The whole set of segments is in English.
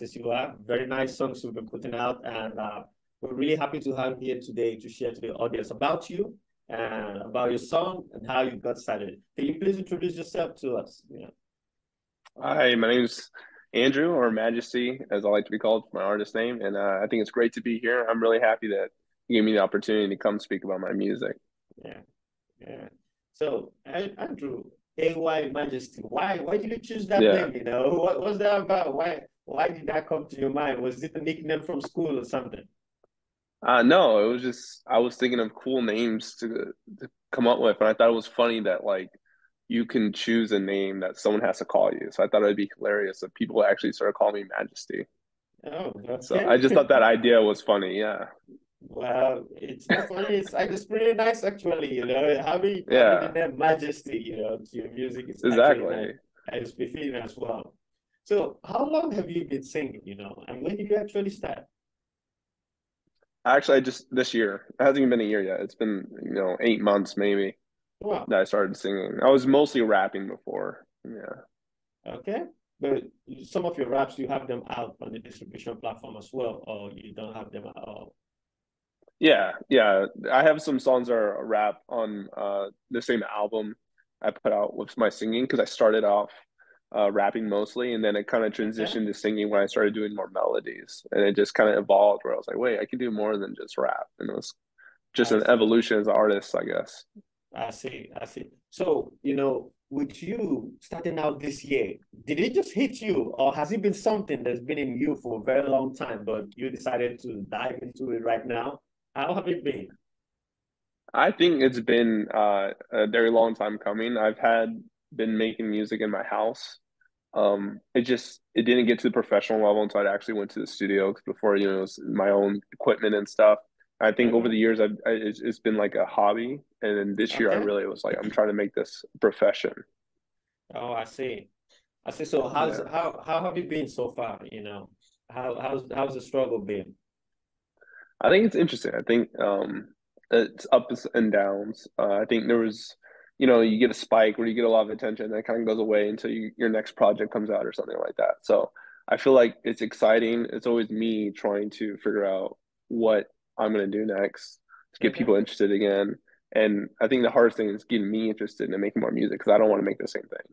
artist you are. Very nice songs you've been putting out, and we're really happy to have you here today to share to the audience about you and about your song and how you got started. Can you please introduce yourself to us? Yeah. Hi, my name's Andrew, or Majesty, as I like to be called, my artist name, and I think it's great to be here. I'm really happy that you gave me the opportunity to come speak about my music. Yeah. Yeah. So, Andrew, AY Majesty, why did you choose that Yeah. name? What was that about? Why did that come to your mind? Was it a nickname from school or something? No, it was just I was thinking of cool names to come up with, and I thought it was funny that like you can choose a name that someone has to call you. So I thought it'd be hilarious if people actually started calling me Majesty. Oh, So okay. I just thought that idea was funny. Yeah. Well, it's not funny. It's pretty nice actually. Having the Yeah, name Majesty, to your music is actually nice. exactly. And it's befitting as well. So, how long have you been singing? And when did you actually start? Actually, I just this year. It hasn't even been a year yet. It's been, 8 months maybe Wow. that I started singing. I was mostly rapping before. Yeah. Okay. But some of your raps, you have them out on the distribution platform as well, or you don't have them at all. Yeah, yeah. I have some songs that are rap on the same album I put out with my singing because I started off rapping mostly, and then it kind of Okay. transitioned to singing when I started doing more melodies, and it just kind of evolved where I was like, wait, I can do more than just rap, and it was just I an see. evolution as an artist, I guess. I see. I see. So, with you starting out this year, did it just hit you, or has it been something that's been in you for a very long time, but you decided to dive into it right now? How have it been? I think it's been a very long time coming. I've had been making music in my house. It didn't get to the professional level until I actually went to the studio 'cause before, it was my own equipment and stuff. I think over Okay. the years, it's been like a hobby, and then this year I Okay. really was like, I'm trying to make this a profession. Oh, I see. I see. So Yeah. how have you been so far? How's the struggle been? I think it's interesting. I think it's ups and downs. I think there was, you get a spike where you get a lot of attention, and it kind of goes away until your next project comes out or something like that. So I feel like it's exciting. It's always me trying to figure out what I'm gonna do next to get Okay. people interested again. And I think the hardest thing is getting me interested in making more music because I don't want to make the same thing.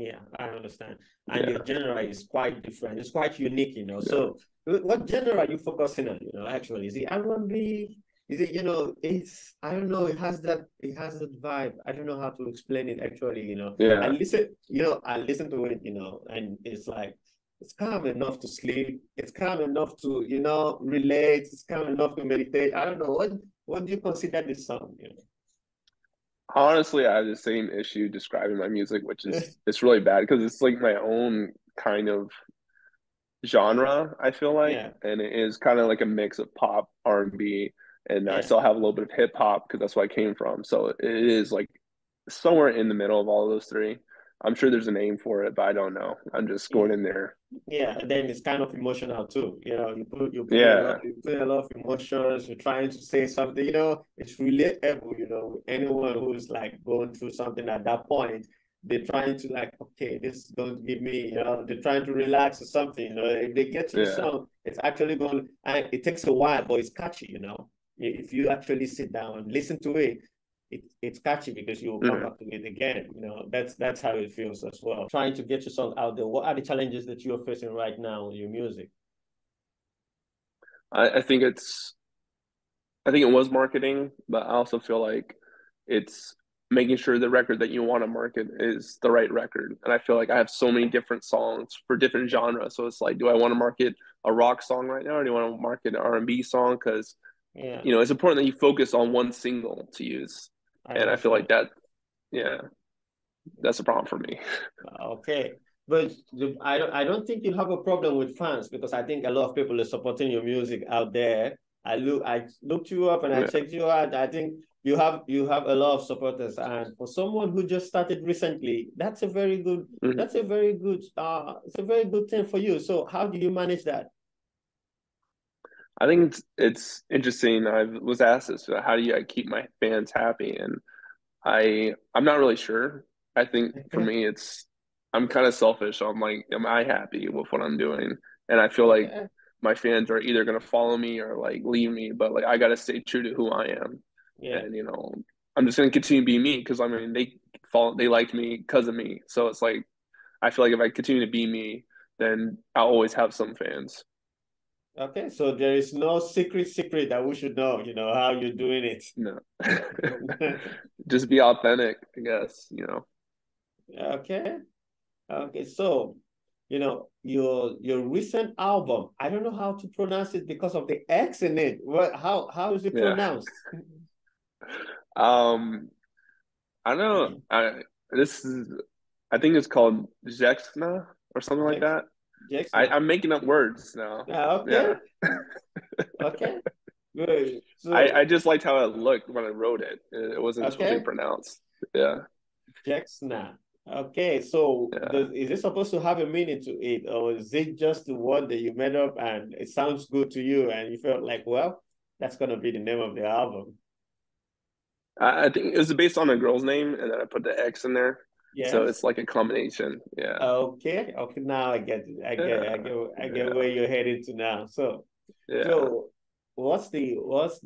Yeah, I understand. And your Yeah, genre is quite different. It's quite unique. yeah. So what genre are you focusing on, actually? Is it R&B? Is it, I don't know, it has that vibe. I don't know how to explain it actually. Yeah. I listen to it, and it's like it's calm enough to sleep. It's calm enough to, relate. It's calm enough to meditate. I don't know. What do you consider this song? Honestly, I have the same issue describing my music, which is it's really bad because it's like my own kind of genre, I feel like, Yeah. and it is kind of like a mix of pop, R&B, and I Yeah. still have a little bit of hip hop because that's where I came from. So it is like somewhere in the middle of all of those three. I'm sure there's a name for it, but I don't know. I'm just going Yeah. in there. Yeah, and then it's kind of emotional too. Yeah, you put a lot of emotions. You're trying to say something. It's relatable. With anyone who's like going through something at that point. They're trying to like, okay, this is going to give me. They're trying to relax or something. If they get to the yeah, song, it's actually going. And it takes a while, but it's catchy. If you actually sit down and listen to it, it's catchy because you will come mhm. back to it again. That's how it feels as well. Trying to get your song out there. What are the challenges that you're facing right now in your music? I think I think it was marketing, but I also feel like it's making sure the record that you want to market is the right record. And I feel like I have so many different songs for different genres. So it's like, do I want to market a rock song right now, or do you want to market an R&B song? Because Yeah, it's important that you focus on one single to use. I And I feel like understand. yeah, that's a problem for me. Okay. But I don't think you have a problem with fans because I think a lot of people are supporting your music out there. I looked you up and I Yeah. checked you out. I think you have a lot of supporters. And for someone who just started recently, Mhm. it's a very good thing for you. So how do you manage that? I think it's interesting. I was asked this, how do you keep my fans happy? And I'm not really sure. I think for me it's I'm kind of selfish. I'm like, am I happy with what I'm doing? and I feel like Okay. my fans are either gonna follow me or like leave me, but like I gotta stay true to who I am, Yeah. and I'm just gonna continue to be me because I mean they liked me because of me, so it's like I feel like if I continue to be me, then I'll always have some fans. Okay. So there is no secret that we should know, how you're doing it. No, just be authentic, I guess. Okay. Okay. So, your recent album, I don't know how to pronounce it because of the X in it. How is it Yeah. pronounced? Um, I don't know. This is I think it's called Jxnna or something like Jax that. Jxnna. I'm making up words now. Okay. Yeah. Okay. Good. I So, just liked how it looked when I wrote it. It wasn't totally okay. pronounced. Yeah. Jxnna. Okay. So, Yeah. is it supposed to have a meaning to it, or is it just the word that you made up and it sounds good to you and you felt like, well, that's gonna be the name of the album? I think it was based on a girl's name and then I put the X in there. So it's Yes. like a combination. Yeah. Okay. Okay. Now I get it. Yeah. I get Yeah. where you're headed to now. So, Yeah. so what's the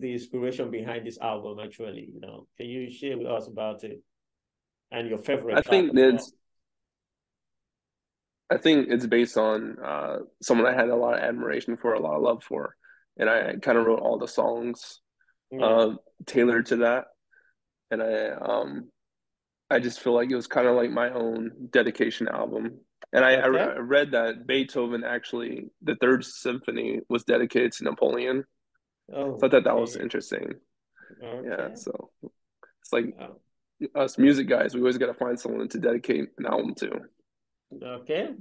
inspiration behind this album actually? Can you share with us about it and your I favorite track think as well? it's I think it's based on someone I had a lot of admiration for, a lot of love for. And I kind of wrote all the songs Yeah. uh, tailored to that. And I just feel like it was kind of like my own dedication album. And Okay. I read that Beethoven actually, the Third Symphony was dedicated to Napoleon. So I thought that was Okay. interesting. Yeah, Okay. so it's like Oh, us music guys, we always got to find someone to dedicate an album to. okay.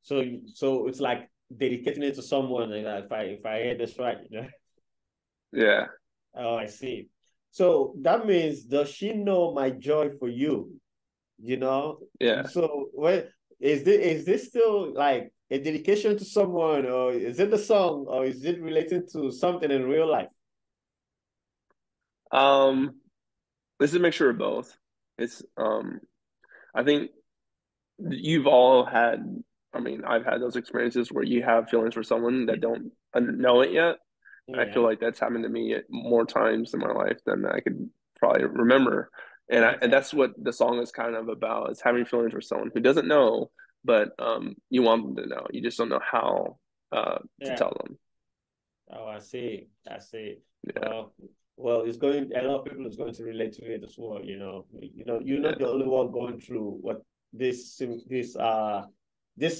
So it's like dedicating it to someone. Like, if I hear this right. Yeah, Oh, I see. So that means, does she know my joy for you? You know, yeah. so what is this still like a dedication to someone, or is it the song, or is it related to something in real life? Um, this is a mixture of both. It's I think you've all had, I mean, I've had those experiences where you have feelings for someone that don't know it yet. I feel Yeah. like that's happened to me more times in my life than I could probably remember. And Okay. that's what the song is kind of about, is having feelings for someone who doesn't know, but you want them to know. You just don't know how to Yeah. tell them. Oh, I see. I see. Yeah, Well, it's going. A lot of people is going to relate to it as well. You're not the yeah, only one going through what this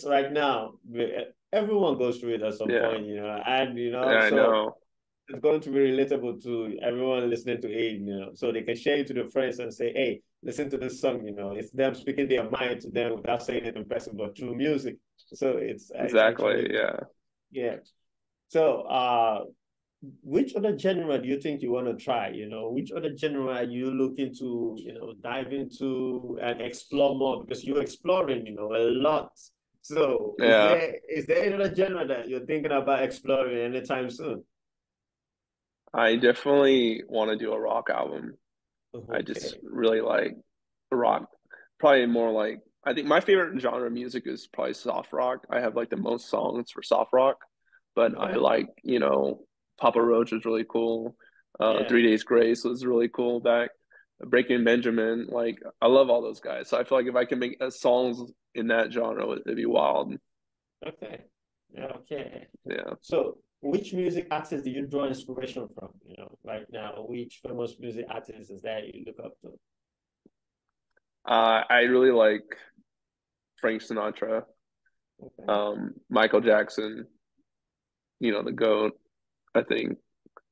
right now. Everyone goes through it at some yeah, point, and yeah, I so know. it's going to be relatable to everyone listening to it, so they can share it to their friends and say, hey, listen to this song, it's them speaking their mind to them without saying it in person, but through music. So it's Exactly. actually, Yeah. yeah. So which other genre do you think you want to try? Which other genre are you looking to, dive into and explore more? Because you're exploring, a lot. So is Yeah. there is there another genre that you're thinking about exploring anytime soon? I definitely want to do a rock album. I just Okay. really like rock. Probably more like I think my favorite genre of music is probably soft rock. I have like the most songs for soft rock, but I Okay. like, Papa Roach is really cool. Yeah. 3 Days Grace was really cool back. Breaking Benjamin, like I love all those guys. So I feel like if I can make songs in that genre, it'd be wild. Okay. Okay. Yeah. So, which music artist do you draw inspiration from? Right now, which famous music artist is that you look up to? I really like Frank Sinatra, Okay. Michael Jackson, the GOAT. I think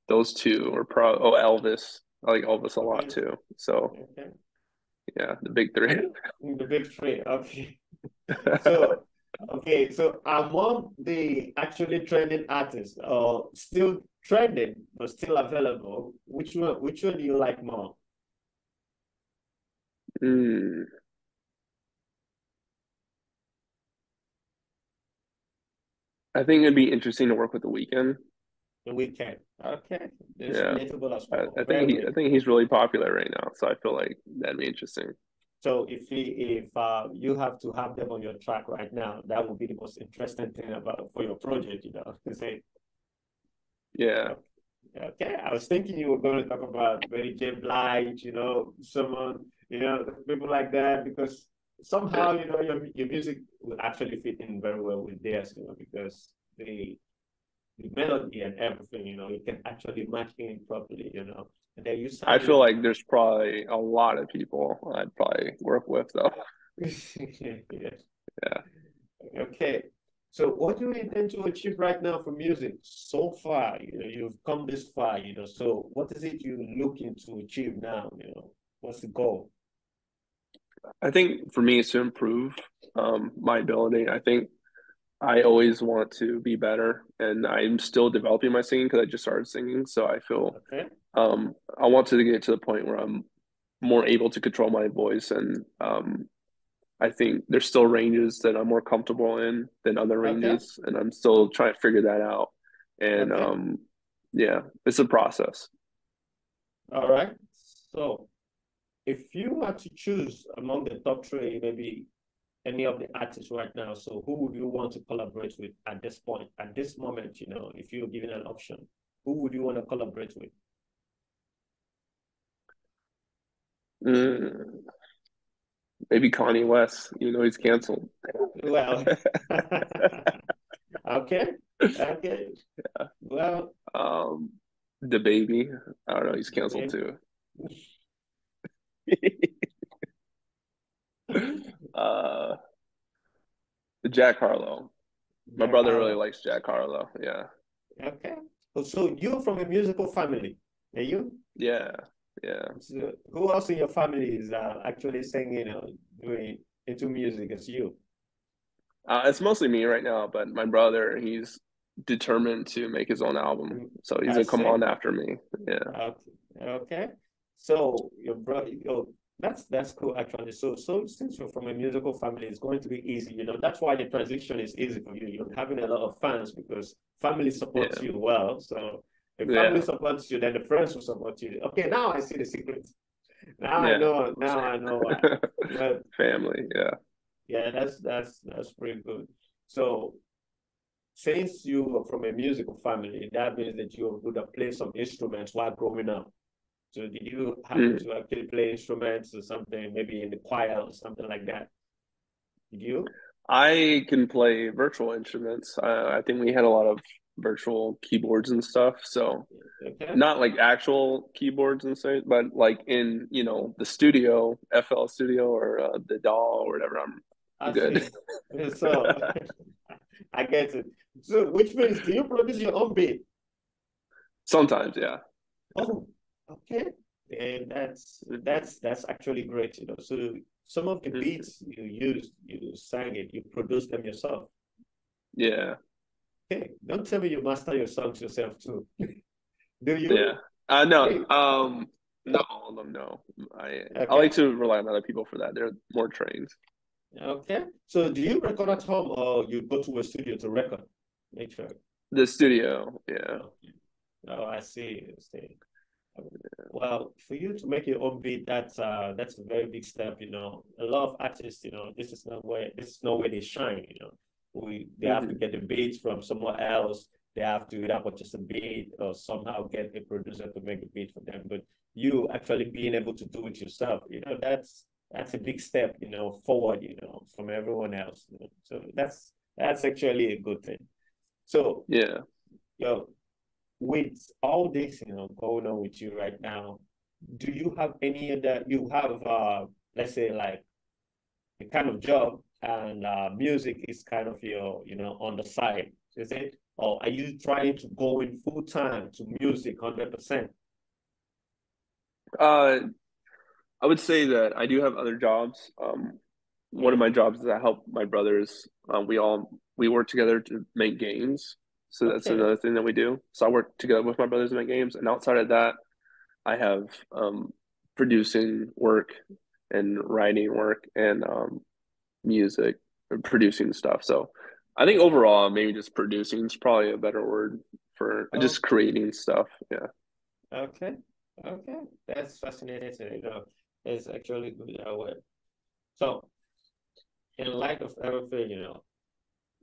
those two are Elvis. I like Elvis a lot Okay. too. So Okay. yeah, the big three. The big three. Okay. So, okay. So, among the actually trending artists, or still trending but still available, which one do you like more? Mm, I think it'd be interesting to work with the Weeknd. The Weekend. Okay. It's Yeah, relatable as I, well. I Very think he I relatable. think he's really popular right now. So I feel like that'd be interesting. So if you have to have them on your track right now, that would be the most interesting thing about for your project, you know, to say, Yeah. okay, I was thinking you were going to talk about Mary J. Blige, you know, someone, you know, people like that, because somehow, you know, your music will actually fit in very well with theirs, you know, because the melody and everything, you know, you can actually match in properly, you know. And then you I sound feel like like there's probably a lot of people I'd probably work with though. yes. Yeah. Okay. So what do you intend to achieve right now for music so far? You know, you've come this far, you know. So what is it you're looking to achieve now? You know, what's the goal? I think for me it's to improve my ability. I think I always want to be better, and I'm still developing my singing because I just started singing. So I feel Okay. I want to get to the point where I'm more able to control my voice, and I think there's still ranges that I'm more comfortable in than other Okay. ranges, and I'm still trying to figure that out. And Okay. yeah, it's a process. All right. So if you were to choose among the top three, maybe any of the artists right now, so who would you want to collaborate with at this point, at this moment, you know, if you're given an option, who would you want to collaborate with? Mm, maybe Kanye West, you know, he's canceled. Well, okay, okay. Well, um, the baby, I don't know, he's canceled maybe. too. uh, Jack Harlow. My Jack brother really Harlow. likes Jack Harlow. Yeah, Okay. So you're from a musical family, are you? yeah, yeah. So who else in your family is actually singing or doing into music as you? It's mostly me right now, but my brother, he's determined to make his own album, so he's I gonna come see. on after me. Yeah, Okay. Okay. So your brother, that's cool actually. So since you're from a musical family, it's going to be easy. You know, that's why the transition is easy for you. You're having a lot of fans because family supports yeah, you well. So if family yeah, supports you, then the friends will support you. Okay, now I see the secret. Now I yeah. know. Now I know why. But Family, yeah. yeah, that's pretty good. So since you are from a musical family, that means that you're good at play some instruments while growing up. So did you happen Mm. to actually play instruments or something, maybe in the choir or something like that? Did you? I can play virtual instruments. I think we had a lot of virtual keyboards and stuff. So Okay. not like actual keyboards and stuff, but like in, the studio, FL Studio or the DAW or whatever. I'm I good. see. So I get it. So which means do you produce your own beat? Sometimes, yeah. Oh, okay. And that's actually great, you know. So some of the Mhm. beats you used, you sang it, you produced them yourself. Yeah. Okay. Don't tell me you master your songs yourself too. Do Yeah. you? No, Hey, not all of them, no. I like okay. to rely on other people for that. They're more trained. Okay. So do you record at home or you go to a studio to record? Make sure. The studio, yeah. Okay. Oh, I see. I see. Well, for you to make your own beat, that's a very big step, you know. A lot of artists, you know, this is not where they shine, you know. They have to Hmm. get the beats from somewhere else. They have to either purchase a beat or somehow get a producer to make a beat for them. But you actually being able to do it yourself, you know, that's a big step, you know, forward, you know, from everyone else. You know? So that's actually a good thing. So, Yeah. yo, with all this, you know, going on with you right now, do you have any other, you have, let's say, like a kind of job and music is kind of your, you know, on the side, is it? Or are you trying to go in full time to music 100%? Uh, I would say that I do have other jobs. One of Yeah. my jobs is I help my brothers. We work together to make games. So that's Okay. another thing that we do. So I work together with my brothers to make games, and outside of that, I have producing work and writing work and music, producing stuff. So I think Okay. overall, maybe just producing is probably a better word for Oh, just creating stuff. Yeah. okay. Okay. That's fascinating. You know, it's actually good that way. So in light of everything,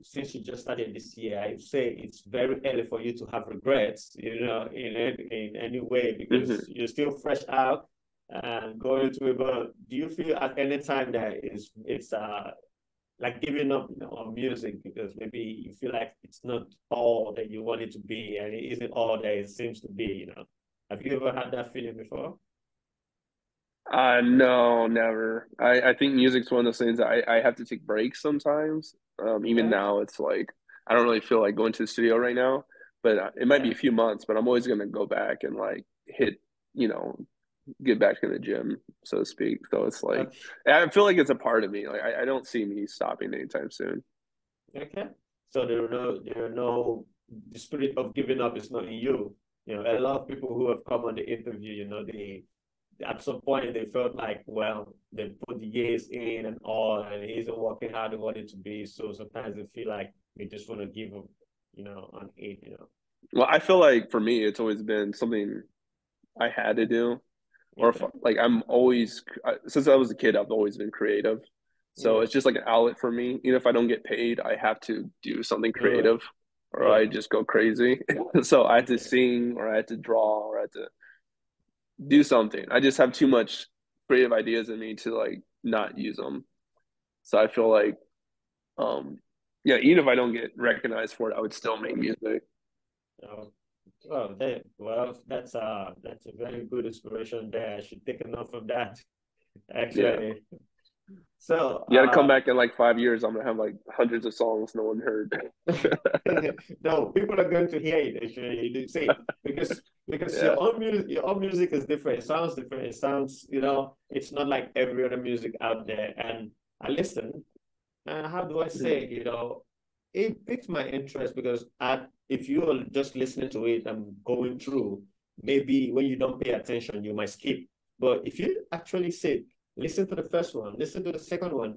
since you just started this year, I say it's very early for you to have regrets, in any way, because Hmm. you're still fresh out and going through it. But do you feel at any time that it's like giving up, on music because maybe you feel like it's not all that you want it to be and it isn't all that it seems to be? Have you ever had that feeling before? No, never. I think music's one of those things that I have to take breaks sometimes. Even Okay. now, it's like I don't really feel like going to the studio right now, but it might be Yeah. a few months. But I'm always gonna go back and like hit, you know, get back to the gym, so to speak. So it's like Okay. I feel like it's a part of me. Like I don't see me stopping anytime soon. Okay. So there are no the spirit of giving up is not in you. A lot of people who have come on the interview, they at some point they felt like, well, they put the years in and all, and it isn't working how they want it to be. So sometimes they feel like they just want to give up, on it. Well, I feel like for me, it's always been something I had to do. Or if, Okay. like I'm always since I was a kid, I've always been creative. So Yeah. it's just like an outlet for me. Even if I don't get paid, I have to do something Do it. creative, or I Yeah. just go crazy. So I had to Yeah. sing, or I had to draw, or I had to do something. I just have too much creative ideas in me to like not use them. So I feel like, um, yeah, even if I don't get recognized for it, I would still make music. Oh, well, that's a very good inspiration there. I should take a note from that, Yeah, actually. So, you got to come back in like 5 years. I'm gonna have like hundreds of songs no one heard. no, people are going to hear it. Actually, you did say because Yeah. your own music is different. It sounds different. It sounds, it's not like every other music out there. And I listen. And how do I Mhm. say, it piqued my interest because if you're just listening to it and going through, maybe when you don't pay attention, you might skip. But if you actually sit, listen to the first one, listen to the second one,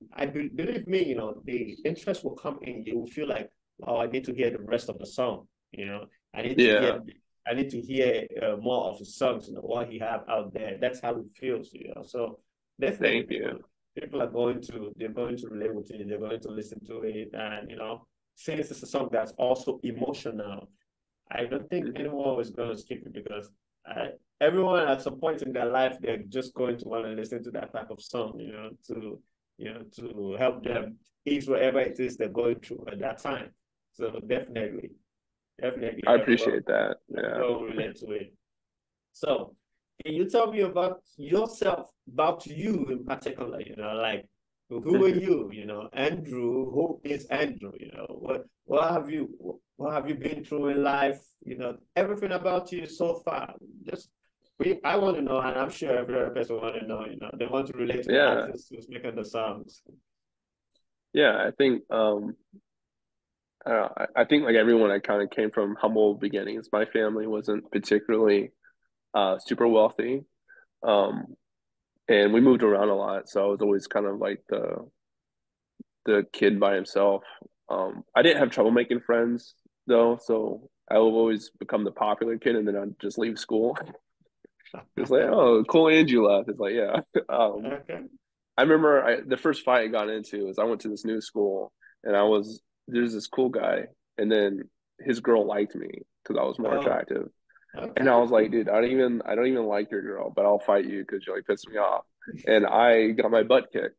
believe me, the interest will come in. You will feel like, oh, I need to hear the rest of the song. I need to hear. Yeah. I need to hear more of his songs, what he have out there. That's how it feels. So definitely Thank you. people are going to relate with it, they're going to listen to it, and since it's a song that's also emotional, I don't think Mhm. anyone is going to skip it because everyone at some point in their life they're just going to want to listen to that type of song, to help them ease whatever it is they're going through at that time. So definitely I appreciate that. Yeah. everyone will relate to it. So, can you tell me about yourself, about you in particular? Like who are Mhm. you? Andrew. Who is Andrew? What have you been through in life? Everything about you so far. Just I want to know, and I'm sure every other person want to know. They want to relate to the Yeah. artist who's making the songs. Yeah. I think I don't know, I think like everyone I kind of came from humble beginnings. My family wasn't particularly super wealthy. Um and we moved around a lot, so I was always kind of like the kid by himself. I didn't have trouble making friends though, so I would always become the popular kid and then I'd just leave school. It's like, oh, cool, Andrew left. It's like, yeah. Um, Okay. I remember the first fight I got into is I went to this new school and there's this cool guy, and then his girl liked me because I was more Oh, attractive. And I okay. was like, dude, I don't even like your girl, but I'll fight you because you like piss me off. And I got my butt kicked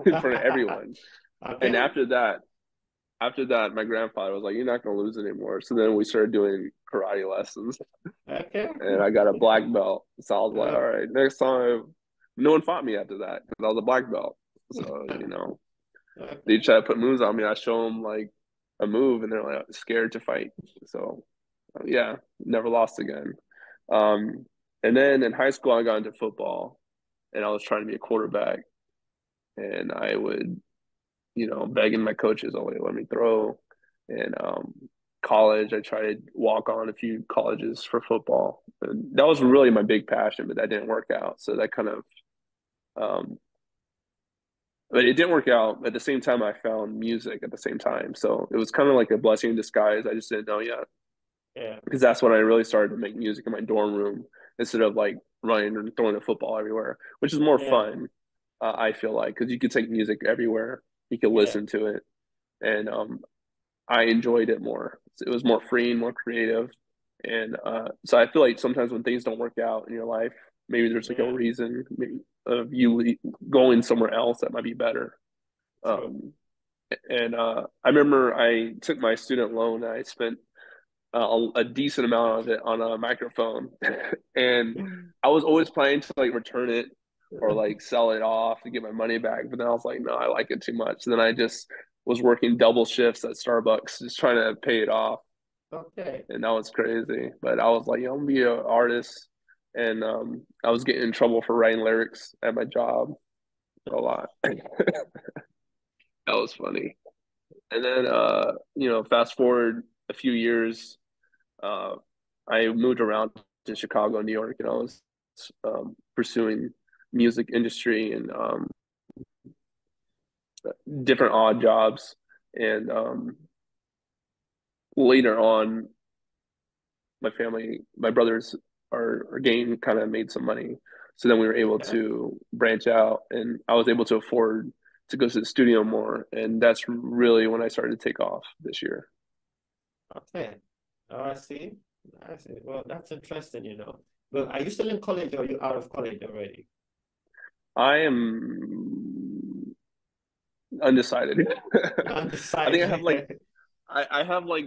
in front of everyone. And Okay. after that, my grandfather was like, "You're not gonna lose anymore." So then we started doing karate lessons, Okay. and I got a black belt. So I was like, Uh, "All right, next time." No one fought me after that because I was a black belt. So they okay. try to put moves on me. I show them like a move, and they're like scared to fight. So yeah, never lost again. Um, and then in high school, I got into football, and I was trying to be a quarterback, and I would begging my coaches only let me throw. And college, I tried to walk on a few colleges for football. And that was really my big passion, but that didn't work out. So that kind of, um, but it didn't work out. At the same time, I found music at the same time. So it was kind of like a blessing in disguise. I just didn't know yet Yeah. because that's when I really started to make music in my dorm room instead of like running and throwing a football everywhere, which is more Yeah. fun. I feel like, because you could take music everywhere, you could Yeah. listen to it, and I enjoyed it more. It was more free and more creative, and so I feel like sometimes when things don't work out in your life, maybe there's like a Yeah. reason maybe of you going somewhere else that might be better. True. Um, and I remember I took my student loan and I spent a decent amount of it on a microphone, and I was always planning to like return it or like sell it off to get my money back. But then I was like, no, I like it too much. And then I just was working double shifts at Starbucks, just trying to pay it off, Okay. and that was crazy. But I was like, I'm gonna be an artist, and I was getting in trouble for writing lyrics at my job a lot. That was funny. And then fast forward a few years, uh, I moved around to Chicago, New York, and I was pursuing music industry and different odd jobs. And later on, my brothers, our gang kind of made some money. So then we were able Okay. to branch out, and I was able to afford to go to the studio more. And that's really when I started to take off this year. Okay. Oh, I see. I see. Well, that's interesting, you know. But are you still in college or are you out of college already? I am undecided. You're I think I have like undecided. I have like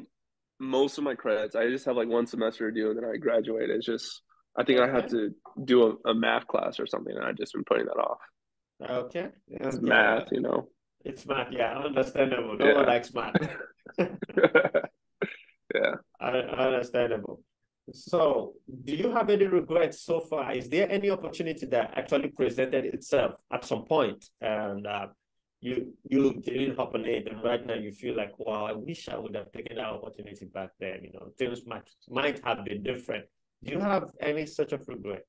most of my credits. I just have like one semester to do, and then I graduate. It's just I think I have Okay. to do a math class or something, and I've just been putting that off. Okay. It's Okay. math, you know. It's math. Yeah, understandable. No one Yeah, likes math. yeah. Understandable. So, do you have any regrets so far? Is there any opportunity that actually presented itself at some point and you didn't hop on it, and right now you feel like, wow, I wish I would have taken that opportunity back then. You know, things might have been different. Do you have any such of regret?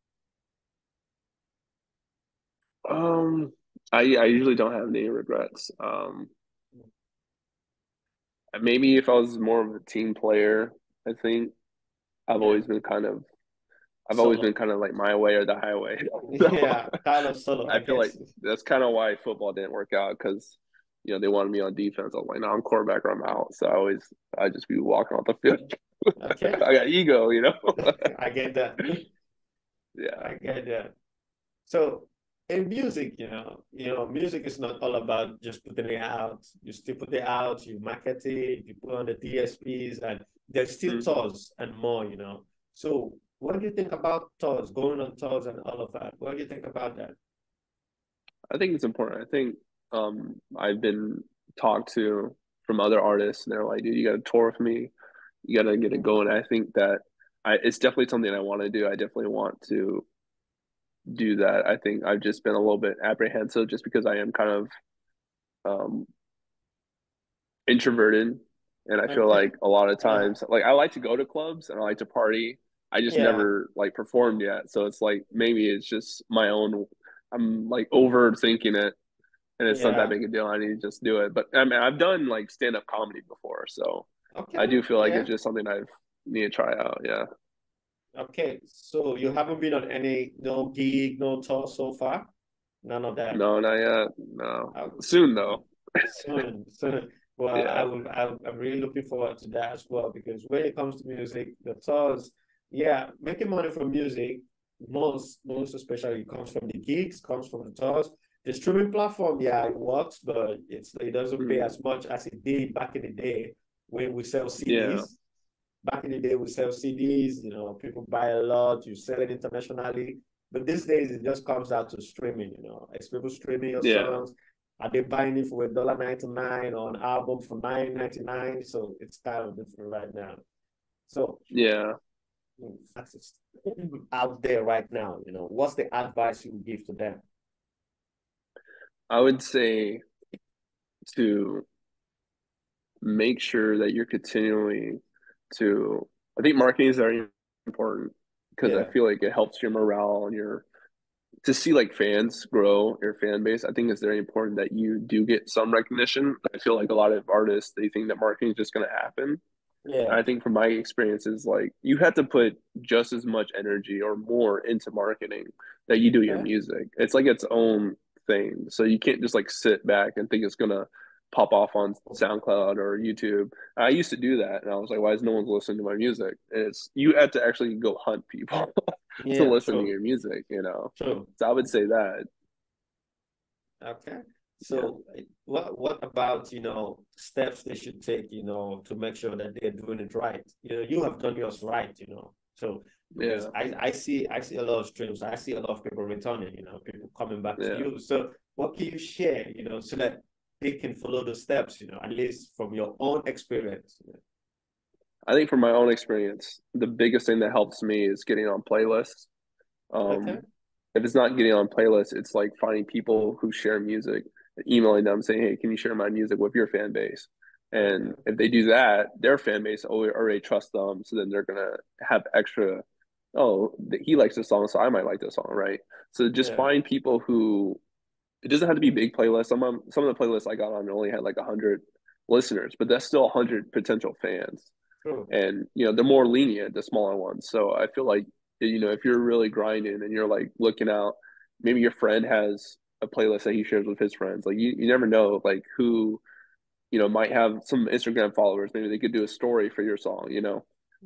Um, I usually don't have any regrets. Maybe if I was more of a team player, I think I've Yeah, always been kind of I've always been solo. kind of like my way or the highway. So Yeah, kind of solo, I I feel like guess. that's kind of why football didn't work out because they wanted me on defense. I was like, no, I'm quarterback or I'm out. So I just be walking off the field. Okay, I got ego. I get that. Yeah. I get that. So in music, music is not all about just putting it out. You still put it out, you market it, you put on the DSPs, and there's still Mm. tours and more. So what do you think about tours, going on tours and all of that? What do you think about that? I think it's important. I think I've been talked to from other artists and they're like, dude, you got to tour with me. You got to get it Mm. going. I think that it's definitely something I want to do. I definitely want to do that. I think I've just been a little bit apprehensive just because I am kind of um, introverted, and I feel Okay. like a lot of Yeah. times, like I like to go to clubs and I like to party. I just Yeah. never like performed yet, so it's like maybe it's just my own. I'm like overthinking it, and it's not that Yeah. big a deal. I need to just do it. But I mean, I've done like stand up comedy before, so I Okay. do feel like Yeah. it's just something I need to try out. Yeah. Okay. So you haven't been on any no gig, no tour so far? None of that. No, not yet. No. Uh, Soon though. soon. Well, Yeah. I'm really looking forward to that as well because when it comes to music, the tours, yeah, making money from music, most especially comes from the gigs, comes from the tours. The streaming platform, yeah, it works, but it doesn't pay Mm. as much as it did back in the day when we sell Yeah. CDs. Back in the day, we sell CDs, people buy a lot, you sell it internationally. But these days, it just comes out to streaming. It's people streaming your Yeah. songs. Are they buying it for $1.99 or an album for $9.99? So it's kind of different right now. So Yeah. that's out there right now. What's the advice you would give to them? I would say to make sure that you're continuing to I think marketing is very important because I Yeah, feel like it helps your morale and your to see like fans grow your fan base. I think it's very important that you do get some recognition. I feel like a lot of artists they think that marketing is just going to happen. yeah, I think from my experiences, like you have to put just as much energy or more into marketing that you do your okay, music. It's like its own thing. So you can't just like sit back and think it's gonna pop off on SoundCloud or YouTube. I used to do that, and I was like, why is no one listening to my music? And it's you had to actually go hunt people to Yeah, listen to true, your music, you know. true. So I would say that, Okay. yeah, So what about, steps they should take, to make sure that they're doing it right? You have done yours right, So because yeah, I see a lot of streams, I see a lot of people returning, people coming back to yeah. you. So what can you share, so that they can follow the steps, at least from your own experience? I think from my own experience, the biggest thing that helps me is getting on playlists. Okay. Um, if it's not getting on playlists, it's like finding people who share music, emailing them saying, "Hey, can you share my music with your fan base?" And Okay. if they do that, their fan base already trusts them, so then they're gonna have extra. Oh, he likes this song, so I might like this song, right? So just Yeah. find people who. It doesn't have to be big playlists. Some of the playlists I got on only had like 100 listeners, but that's still 100 potential fans, True. and they're more lenient, the smaller ones. So I feel like if you're really grinding and you're like looking out, maybe your friend has a playlist that he shares with his friends. Like you never know like who might have some Instagram followers. Maybe they could do a story for your song.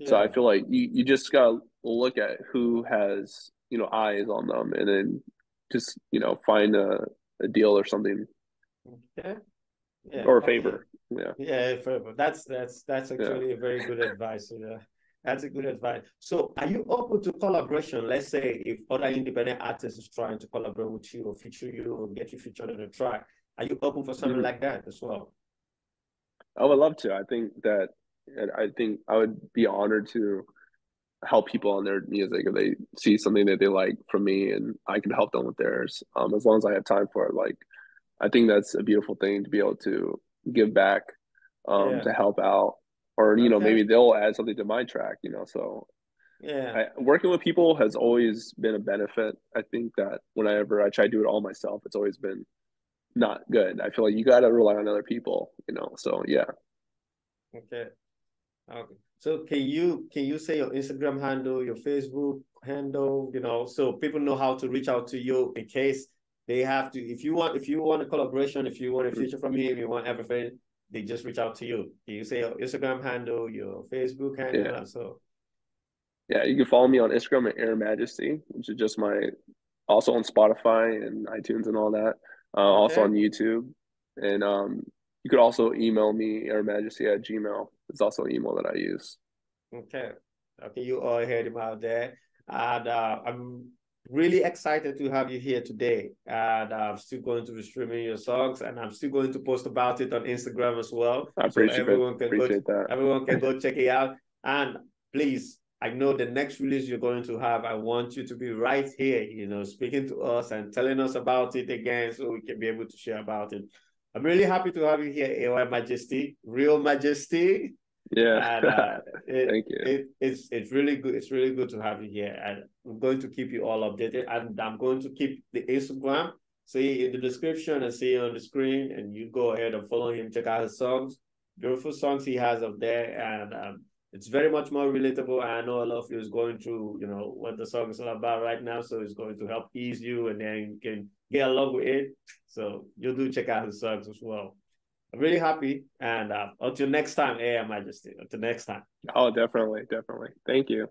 So I Yeah. feel like you just gotta look at who has eyes on them, and then just find a deal or something, Okay. Yeah. or a Okay. favor. Yeah, Yeah, forever. That's yeah. actually a very good advice. That's a good advice. So, are you open to collaboration? Let's say if other independent artists is trying to collaborate with you or feature you or get you featured on a track, are you open for something Mhm. like that as well? I would love to. I think I would be honored to help people on their music if they see something that they like from me, and I can help them with theirs. As long as I have time for it. Like I think that's a beautiful thing to be able to give back, Yeah. to help out, or Okay. maybe they'll add something to my track. So Yeah. working with people has always been a benefit. I think that whenever I try to do it all myself, it's always been not good. I feel like you got to rely on other people. So yeah. Okay. Okay. So can you say your Instagram handle, your Facebook handle, so people know how to reach out to you in case they have to, if you want a collaboration, if you want a feature from him, you want everything, they just reach out to you. Can you say your Instagram handle, your Facebook handle, Yeah. and so Yeah, you can follow me on Instagram at AYR Majesty, which is just also on Spotify and iTunes and all that. Also okay, on YouTube. And you could also email me, airmajesty at Gmail. It's also an email that I use. okay, okay, you all heard him out there. And I'm really excited to have you here today. And I'm still going to be streaming your songs, and I'm still going to post about it on Instagram as well, I so appreciate it. everyone can go Appreciate that. check it out. And please, I know the next release you're going to have, I want you to be right here, speaking to us and telling us about it again, so we can be able to share about it. I'm really happy to have you here, AYR Majesty, Real Majesty. Yeah. And Thank you. it's really good. It's really good to have you here, and I'm going to keep you all updated. And I'm going to keep the Instagram, see in the description and see on the screen. And you go ahead and follow him. Check out his songs, beautiful songs he has up there, and it's very much more relatable. I know a lot of you is going through, what the song is all about right now, so it's going to help ease you, and then you can get along with it. So you do check out his songs as well. I'm really happy. And until next time, AYR Majesty. Until next time. Oh, definitely. Definitely. Thank you.